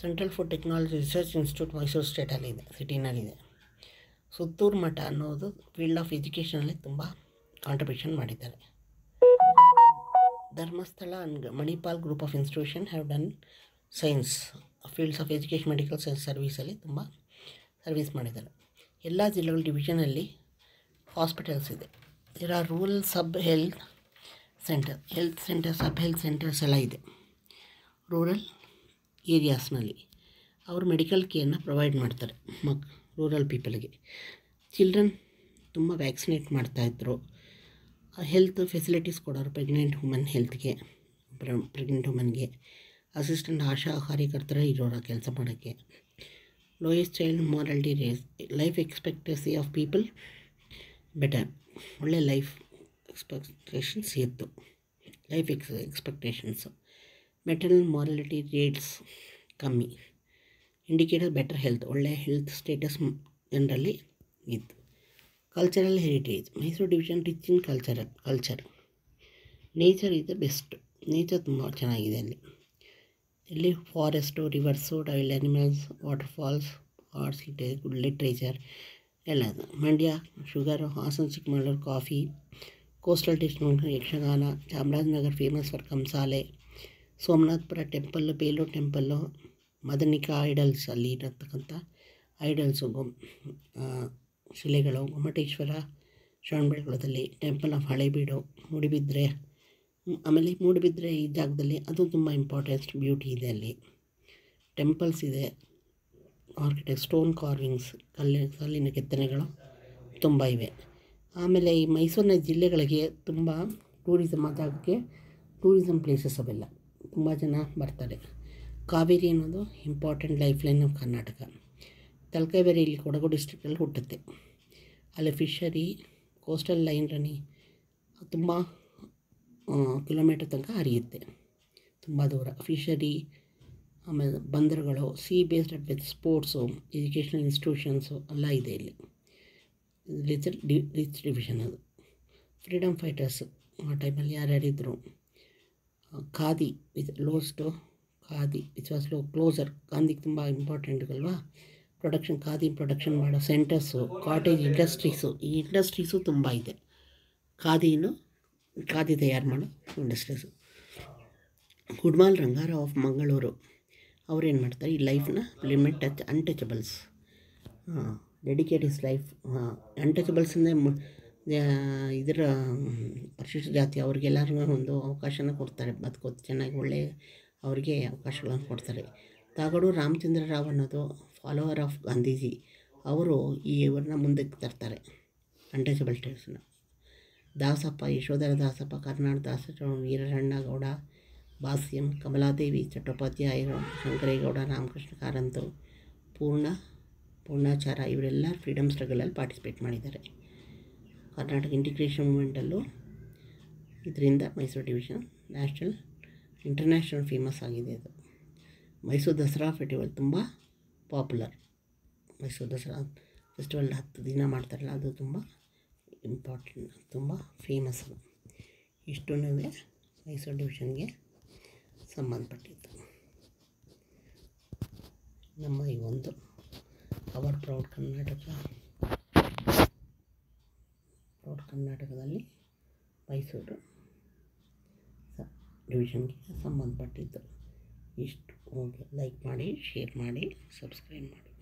Central for technology research institute Mysuru ಸ್ಟೇಟಲ್ಲಿದೆ, ಸಿಟಿನಲ್ಲಿದೆ. ಸುತ್ತೂರು ಮಠ ಅನ್ನೋದು ಫೀಲ್ಡ್ ಆಫ್ ಎಜುಕೇಷನಲ್ಲಿ ತುಂಬ ಕಾಂಟ್ರಿಬ್ಯೂಷನ್ ಮಾಡಿದ್ದಾರೆ. Dharmasthala and Manipal group of institution have done science fields of education, medical science ಸರ್ವೀಸಲ್ಲಿ ತುಂಬ ಸರ್ವೀಸ್ ಮಾಡಿದ್ದಾರೆ. ಎಲ್ಲ ಜಿಲ್ಲೆಗಳ ಡಿವಿಷನಲ್ಲಿ ಹಾಸ್ಪಿಟಲ್ಸ್ ಇದೆ. There are rural sub health centre, sub health centres ಎಲ್ಲ ಇದೆ ರೂರಲ್ ಏರಿಯಾಸ್ನಲ್ಲಿ. ಅವರು ಮೆಡಿಕಲ್ ಕೇರ್ನ ಪ್ರೊವೈಡ್ ಮಾಡ್ತಾರೆ ರೂರಲ್ ಪೀಪಲ್ಗೆ. ಚಿಲ್ಡ್ರನ್ ತುಂಬ ವ್ಯಾಕ್ಸಿನೇಟ್ ಮಾಡ್ತಾಯಿದ್ರು. ಹೆಲ್ತ್ ಫೆಸಿಲಿಟೀಸ್ ಕೊಡೋರು ಪ್ರೆಗ್ನೆಂಟ್ ವುಮನ್ ಹೆಲ್ತ್ಗೆ, ಪ್ರೆಗ್ನೆಂಟ್ ವುಮನ್ಗೆ ಅಸಿಸ್ಟೆಂಟ್ ಆಶಾ ಕಾರ್ಯಕರ್ತರ ಇರೋರ ಕೆಲಸ ಮಾಡೋಕ್ಕೆ. Lowest child mortality rate, life expectancy of people better, ಒಳ್ಳೆ ಲೈಫ್ ಎಕ್ಸ್ಪೆಕ್ಟೇಷನ್ಸ್ ಇತ್ತು. ಎಕ್ಸ್ಪೆಕ್ಟೇಷನ್ಸು. ಮೆಟರ್ನಲ್ ಮಾರ್ಟಾಲಿಟಿ ರೇಟ್ಸ್ ಕಮ್ಮಿ, ಇಂಡಿಕೇಟರ್ ಬೆಟರ್ ಹೆಲ್ತ್, ಒಳ್ಳೆ ಹೆಲ್ತ್ ಸ್ಟೇಟಸ್ ಜನರಲ್ಲಿ ಇತ್ತು. Cultural heritage, Mysuru division rich in culture. Nature ಇದೆ ಬೆಸ್ಟ್, ನೇಚರ್ ತುಂಬ ಚೆನ್ನಾಗಿದೆ ಅಲ್ಲಿ. ಇಲ್ಲಿ forest, rivers, wild animals, waterfalls, arts, good literature ಎಲ್ಲ. Mandya sugar, Hassan Chikkamagaluru coffee, coastal district Yakshagana, Chamarajanagara famous for Kamsale, Somanathapura temple, Belur temple, ಮದನಿಕಾ idols ಅಲ್ಲಿ ಇರತಕ್ಕಂಥ ಐಡಲ್ಸು, ಶಿಲೆಗಳು, ಗೊಮ್ಮಟೇಶ್ವರ ಶ್ರವಣಬೆಳಗೊಳದಲ್ಲಿ, ಟೆಂಪಲ್ ಆಫ್ ಹಳೇಬೀಡು, ಮೂಡುಬಿದ್ರೆ. ಆಮೇಲೆ ಮೂಡುಬಿದ್ರೆ ಈ ಜಾಗದಲ್ಲಿ ಅದು ತುಂಬ ಇಂಪಾರ್ಟೆಂಟ್ ಬ್ಯೂಟಿ ಇದೆ ಅಲ್ಲಿ. ಟೆಂಪಲ್ಸ್ ಇದೆ, ಸ್ಟೋನ್ ಕಾರ್ವಿಂಗ್ಸ್, ಕಲ್ಲಿನ ಕೆತ್ತನೆಗಳು ತುಂಬ ಇವೆ. ಆಮೇಲೆ ಈ ಮೈಸೂರಿನ ಜಿಲ್ಲೆಗಳಿಗೆ ತುಂಬ ಟೂರಿಸಮ್, ಆ ಜಾಗಕ್ಕೆ ಟೂರಿಸಮ್ ಪ್ಲೇಸಸ್ ಅವೆಲ್ಲ ತುಂಬ ಜನ ಬರ್ತಾರೆ. ಕಾವೇರಿ ಅನ್ನೋದು important life line of Karnataka. Talakaveri ಇಲ್ಲಿ ಕೊಡಗು ಡಿಸ್ಟ್ರಿಕ್ಟಲ್ಲಿ ಹುಟ್ಟುತ್ತೆ. ಅಲ್ಲಿ ಫಿಶರಿ, ಕೋಸ್ಟಲ್ ಲೈನ್ ರನ್ನಿ ತುಂಬ ಕಿಲೋಮೀಟರ್ ತನಕ ಹರಿಯುತ್ತೆ, ತುಂಬ ದೂರ. ಫಿಶರಿ, ಆಮೇಲೆ ಬಂದರುಗಳು, sea based with sports, educational institutions ಎಲ್ಲ ಇದೆ ಇಲ್ಲಿ. ರಿಚ್ ಡಿವಿಷನ್ ಅದು. ಫ್ರೀಡಮ್ ಫೈಟರ್ಸು ಆ ಟೈಮಲ್ಲಿ ಯಾರ್ಯಾರಿದ್ರು. Khadi khadi which was closer, ಗಾಂಧಿಗೆ ತುಂಬ ಇಂಪಾರ್ಟೆಂಟ್ ಅಲ್ವಾ. ಖಾದಿ ಪ್ರೊಡಕ್ಷನ್ ಮಾಡೋ ಸೆಂಟರ್ಸು, ಕಾಟೇಜ್ ಇಂಡಸ್ಟ್ರೀಸು, ಈ ಇಂಡಸ್ಟ್ರೀಸು ತುಂಬ ಇದೆ. ಖಾದಿ ತಯಾರು ಮಾಡೋ ಇಂಡಸ್ಟ್ರೀಸು. ಗುಡ್ಮಾಲ್ ರಂಗಾರಾವ್ ಆಫ್ ಮಂಗಳೂರು, ಅವ್ರೇನು ಮಾಡ್ತಾರೆ, ಈ ಲೈಫ್ನ limit untouchables, dedicate is life. Untouchables ಅಂದರೆ ಇದರ ಪರಿಶಿಷ್ಟ ಜಾತಿ ಅವ್ರಿಗೆಲ್ಲರಿಗೂ ಒಂದು ಅವಕಾಶನ ಕೊಡ್ತಾರೆ, ಬದುಕೋದು ಚೆನ್ನಾಗಿ, ಒಳ್ಳೆಯ ಅವರಿಗೆ ಅವಕಾಶಗಳನ್ನು ಕೊಡ್ತಾರೆ. ತಾಗಡು ರಾಮಚಂದ್ರ ರಾವ್ ಅನ್ನೋದು ಫಾಲೋವರ್ ಆಫ್ ಗಾಂಧೀಜಿ, ಅವರು ಇವ್ರನ್ನ ಮುಂದಕ್ಕೆ ತರ್ತಾರೆ ಅನ್ಟಚಬಲ್ ಸ್ಟೇಟ್ಸ್ನ. ದಾಸಪ್ಪ, ಯಶೋಧರ ದಾಸಪ್ಪ, ಕರ್ನಾಡ ದಾಸ, ವೀರಣ್ಣಗೌಡ, ಬಾಸ್ಯಂ, ಕಮಲಾದೇವಿ, ಚಟ್ಟೋಪಾಧ್ಯಾಯರು, ಶಂಕರೇಗೌಡ, ರಾಮಕೃಷ್ಣ ಕಾರಂತು, ಪೂರ್ಣಾಚಾರ ಇವರೆಲ್ಲ ಫ್ರೀಡಮ್ ಸ್ಟ್ರಗಲಲ್ಲಿ ಪಾರ್ಟಿಸಿಪೇಟ್ ಮಾಡಿದ್ದಾರೆ. ಕರ್ನಾಟಕ ಇಂಟಿಗ್ರೇಷನ್ ಮೂಮೆಂಟಲ್ಲೂ ಇದರಿಂದ ಮೈಸೂರು ಡಿವಿಷನ್ ಇಂಟರ್ನ್ಯಾಷನಲ್ ಫೇಮಸ್ ಆಗಿದೆ. ಅದು ಮೈಸೂರು ದಸರಾ ಫೆಸ್ಟಿವಲ್ ತುಂಬ ಪಾಪ್ಯುಲರ್. ಮೈಸೂರು ದಸರಾ ಫೆಸ್ಟಿವಲ್ 10 ದಿನ ಮಾಡ್ತಾರಲ್ಲ, ಅದು ತುಂಬ ಇಂಪಾರ್ಟೆಂಟ್, ತುಂಬ ಫೇಮಸ್. ಇಷ್ಟೂ ಮೈಸೂರು ಡಿವಿಷನ್ಗೆ ಸಂಬಂಧಪಟ್ಟಿದ್ದು. ನಮ್ಮ ಈ ಒಂದು ಅವರ್ ಪ್ರೌಡ್ ಕರ್ನಾಟಕದಲ್ಲಿ ಮೈಸೂರು ಡಿವಿಷನ್ಗೆ ಸಂಬಂಧಪಟ್ಟಿದ್ದು ಇಷ್ಟು. ಓಕೆ, ಲೈಕ್ ಮಾಡಿ, ಶೇರ್ ಮಾಡಿ, ಸಬ್ಸ್ಕ್ರೈಬ್ ಮಾಡಿ.